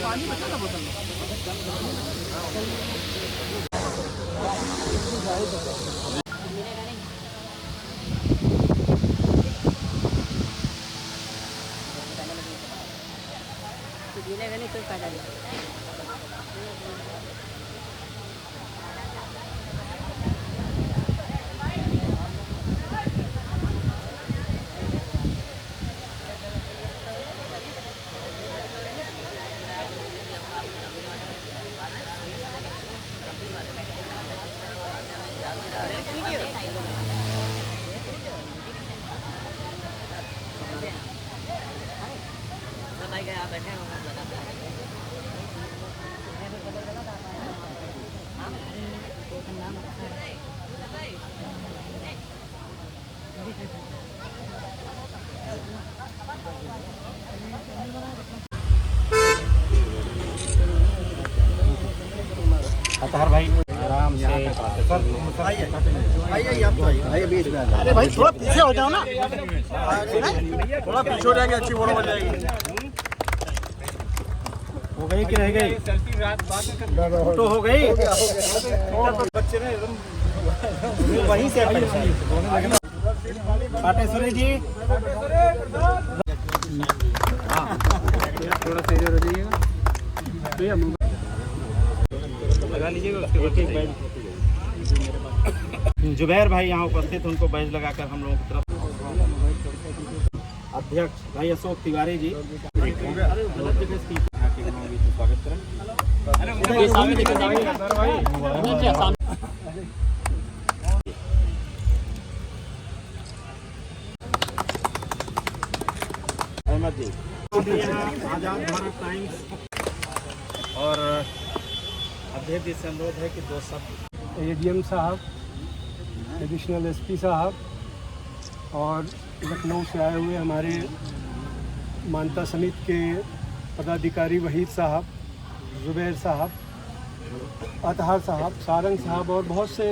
पानी बचा ना बोतल में। मिलेगा नहीं कोई फायदा नहीं। अतहर भाई आराम से आइए आप तो आइए बीच में। अरे भाई थोड़ा पीछे हो जाओ ना, थोड़ा पीछे हो जाएंगे, अच्छी फोटो बन जाएगी। हो गई कि रह गई? फोटो हो गई। बच्चे ने वहीं से पाटेश्वरी जी थोड़ा सा इधर हो जाइएगा, लगा लीजिएगा उसके बाद एक बैज। जुबैर भाई यहाँ उपस्थित, उनको बैज लगाकर हम लोगों की तरफ अध्यक्ष भाई अशोक तिवारी जी गलत जगह स्वागत करें। अहमद जी आजाद भारत टाइम्स और अध्यक्ष जी से अनुरोध है कि दो शब्द। एडीएम साहब, एडिशनल एसपी साहब और लखनऊ से आए हुए हमारे मानता समिति के पदाधिकारी वहीद साहब, जुबैर साहब, अतहर साहब, सारंग साहब और बहुत से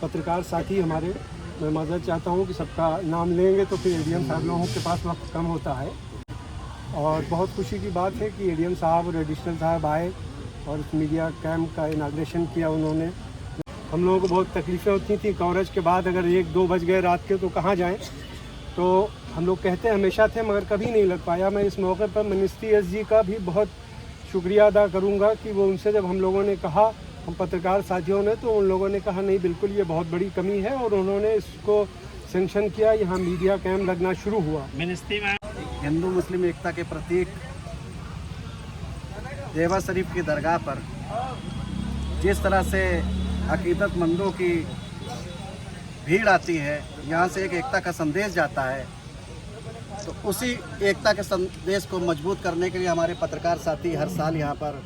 पत्रकार साथी हमारे। मैं माजरत चाहता हूं कि सबका नाम लेंगे तो फिर एडीएम साहब लोगों के पास वक्त कम होता है। और बहुत खुशी की बात है कि एडीएम साहब और एडिशनल साहब आए और इस मीडिया कैंप का इनाग्रेशन किया उन्होंने। हम लोगों को बहुत तकलीफ़ें होती थी कवरेज के बाद, अगर 1-2 बज गए रात के तो कहाँ जाएं। तो हम लोग कहते हमेशा थे मगर कभी नहीं लग पाया। मैं इस मौके पर मिनिस्ट्री एसजी का भी बहुत शुक्रिया अदा करूंगा कि वो उनसे जब हम लोगों ने कहा, हम पत्रकार साथियों ने, तो उन लोगों ने कहा नहीं बिल्कुल ये बहुत बड़ी कमी है और उन्होंने इसको सेंक्शन किया। यहाँ मीडिया कैंप लगना शुरू हुआ। मिनिस्ट्री में हिंदू मुस्लिम एकता के प्रतीक देवा शरीफ की दरगाह पर जिस तरह से अकीदतमंदों की भीड़ आती है, यहाँ से एक एकता का संदेश जाता है, तो उसी एकता के संदेश को मजबूत करने के लिए हमारे पत्रकार साथी हर साल यहाँ पर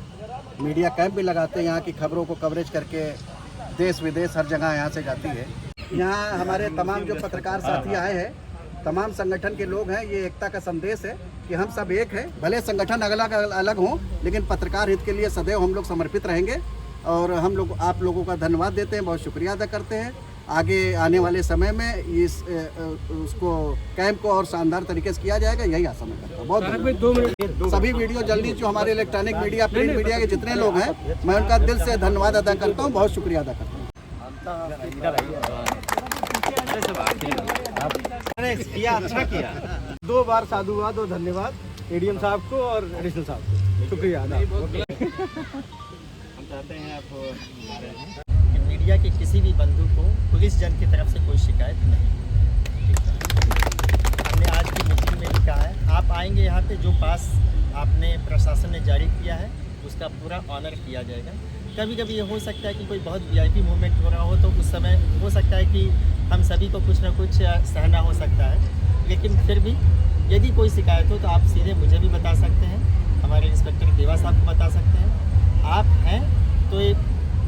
मीडिया कैंप भी लगाते हैं। यहाँ की खबरों को कवरेज करके देश विदेश हर जगह यहाँ से जाती है। यहाँ हमारे तमाम जो पत्रकार साथी आए हैं, तमाम संगठन के लोग हैं। ये एकता का संदेश है कि हम सब एक हैं, भले संगठन अलग अलग हों, लेकिन पत्रकार हित के लिए सदैव हम लोग समर्पित रहेंगे। और हम लोग आप लोगों का धन्यवाद देते हैं, बहुत शुक्रिया अदा करते हैं। आगे आने वाले समय में इस उसको कैंप को और शानदार तरीके से किया जाएगा, यही आशा मैं करता हूँ। बहुत सभी वीडियो जल्दी जो हमारे इलेक्ट्रॉनिक मीडिया, प्रिंट मीडिया के जितने लोग हैं, मैं उनका दिल से धन्यवाद अदा करता हूँ, बहुत शुक्रिया अदा करता हूँ। किया, अच्छा किया। 2 बार साधुवाद और धन्यवाद एडीएम साहब को और एडिशनल साहब को, शुक्रिया अदा। हम चाहते हैं आप कि मीडिया के किसी भी बंधु को पुलिस जन की तरफ से कोई शिकायत नहीं। हमने आज की मीटिंग में भी कहा है, आप आएंगे यहाँ पे, जो पास आपने प्रशासन ने जारी किया है उसका पूरा ऑनर किया जाएगा। कभी कभी ये हो सकता है कि कोई बहुत वीआईपी मूवमेंट हो रहा हो, तो उस समय हो सकता है कि हम सभी को कुछ ना कुछ सहना हो सकता है, लेकिन फिर भी यदि कोई शिकायत हो तो आप सीधे मुझे भी बता सकते हैं, हमारे इंस्पेक्टर देवा साहब को बता सकते हैं। आप हैं तो ये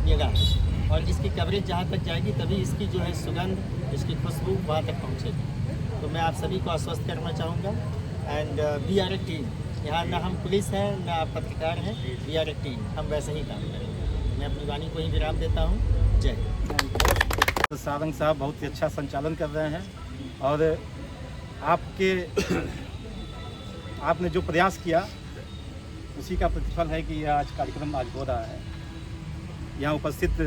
निगाह है और इसकी कवरेज जहाँ तक जाएगी तभी इसकी जो है सुगंध, इसकी खुशबू वहाँ तक पहुँचेगी। तो मैं आप सभी को आश्वस्त करना चाहूँगा and we are a team. यहाँ ना हम पुलिस हैं ना आप पत्रकार हैं, वी आर ए टीम, हम वैसे ही काम करेंगे। मैं अपनी वाणी को ही विराम देता हूँ। जय हिंद। सारंग साहब बहुत ही अच्छा संचालन कर रहे हैं और आपने जो प्रयास किया उसी का प्रतिफल है कि यह आज कार्यक्रम आज हो रहा है। यहाँ उपस्थित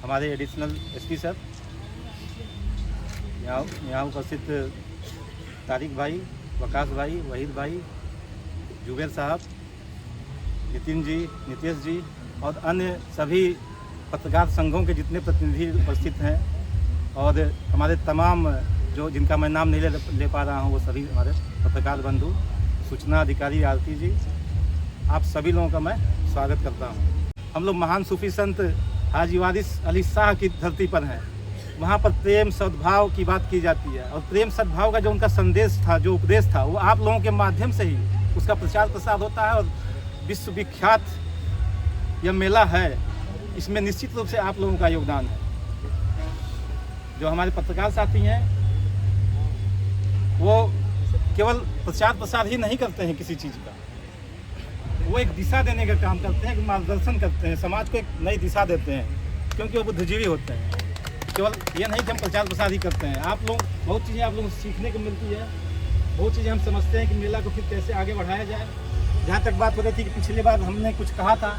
हमारे एडिशनल एसपी सर, यहाँ उपस्थित तारिक भाई, वकास भाई, वहीद भाई, जुबेर साहब, नितिन जी, नितेश जी और अन्य सभी पत्रकार संघों के जितने प्रतिनिधि उपस्थित हैं और हमारे तमाम जो जिनका मैं नाम नहीं ले पा रहा हूँ वो सभी हमारे पत्रकार बंधु, सूचना अधिकारी आरती जी, आप सभी लोगों का मैं स्वागत करता हूँ। हम लोग महान सूफी संत हाजी वारिस अली शाह की धरती पर हैं। वहाँ पर प्रेम सद्भाव की बात की जाती है और प्रेम सद्भाव का जो उनका संदेश था, जो उपदेश था, वो आप लोगों के माध्यम से ही उसका प्रचार प्रसार होता है और विश्वविख्यात यह मेला है, इसमें निश्चित रूप से आप लोगों का योगदान है। जो हमारे पत्रकार साथी हैं वो केवल प्रचार प्रसार ही नहीं करते हैं किसी चीज़ का, वो एक दिशा देने का काम करते हैं, मार्गदर्शन करते हैं, समाज को एक नई दिशा देते हैं, क्योंकि वो बुद्धिजीवी होते हैं। केवल ये नहीं कि हम प्रचार प्रसार ही करते हैं, आप लोग बहुत चीज़ें आप लोगों को सीखने को मिलती है, बहुत चीज़ें हम समझते हैं कि मेला को फिर कैसे आगे बढ़ाया जाए। जहाँ तक बात हो रही थी कि पिछली बार हमने कुछ कहा था,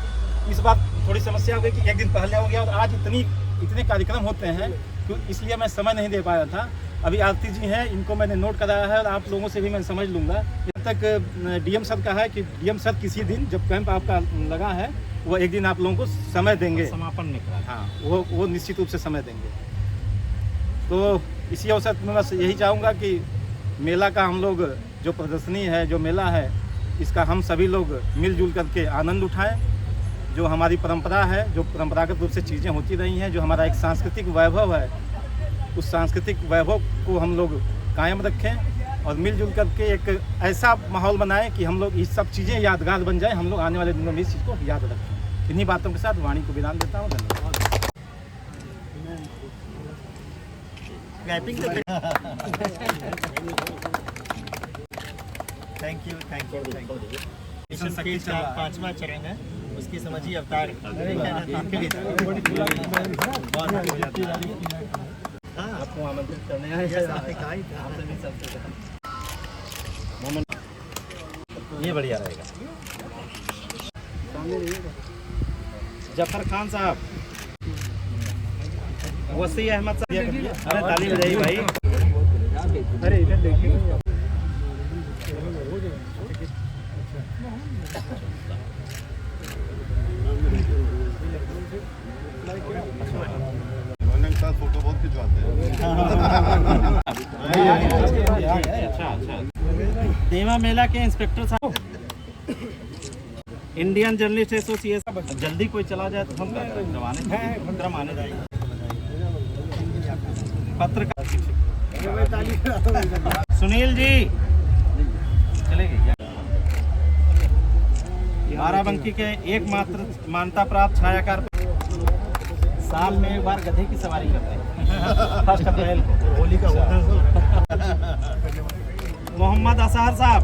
इस बार थोड़ी समस्या हो गई कि एक दिन पहले हो गया और आज इतने कार्यक्रम होते हैं, तो इसलिए मैं समय नहीं दे पाया था। अभी आरती जी हैं, इनको मैंने नोट कराया है और आप लोगों से भी मैं समझ लूँगा। जब तक डीएम सर का है कि डीएम सर किसी दिन जब कैंप आपका लगा है वो एक दिन आप लोगों को समय देंगे, समापन निकला, हाँ वो निश्चित रूप से समय देंगे। तो इसी अवसर पर मैं बस यही चाहूँगा कि मेला का हम लोग जो प्रदर्शनी है, जो मेला है, इसका हम सभी लोग मिलजुल करके आनंद उठाएं। जो हमारी परंपरा है, जो परंपरागत रूप से चीज़ें होती रही हैं, जो हमारा एक सांस्कृतिक वैभव है, उस सांस्कृतिक वैभव को हम लोग कायम रखें और मिलजुल करके एक ऐसा माहौल बनाएं कि हम लोग ये सब चीज़ें यादगार बन जाएं, हम लोग आने वाले दिनों में इस चीज़ को याद रखें। इन्हीं बातों के साथ वाणी को विराम देता हूँ। धन्यवाद। Thank you. मिशन शक्ति का 5वां चरण है, उसकी समझिए अवतार। आपको आमंत्रित करने आए हैं। ये बढ़िया रहेगा। जफर खान साहब, वसी अहमद साहब, अरे ताली बजाइए भाई। अरे इधर देखिए। फोटो बहुत खिंचवाते हैं। अच्छा। देवा मेला के इंस्पेक्टर साहब, इंडियन जर्नलिस्ट एसोसिएशन, जल्दी कोई चला जाए तो हम करवाने जाइए। पत्रकार सुनील जी चलेगी। बाराबंकी के एकमात्र मान्यता प्राप्त छायाकार साल में एक बार गधे की सवारी करते हैं 1 अप्रैल को, होली का होता है। मोहम्मद असार साहब,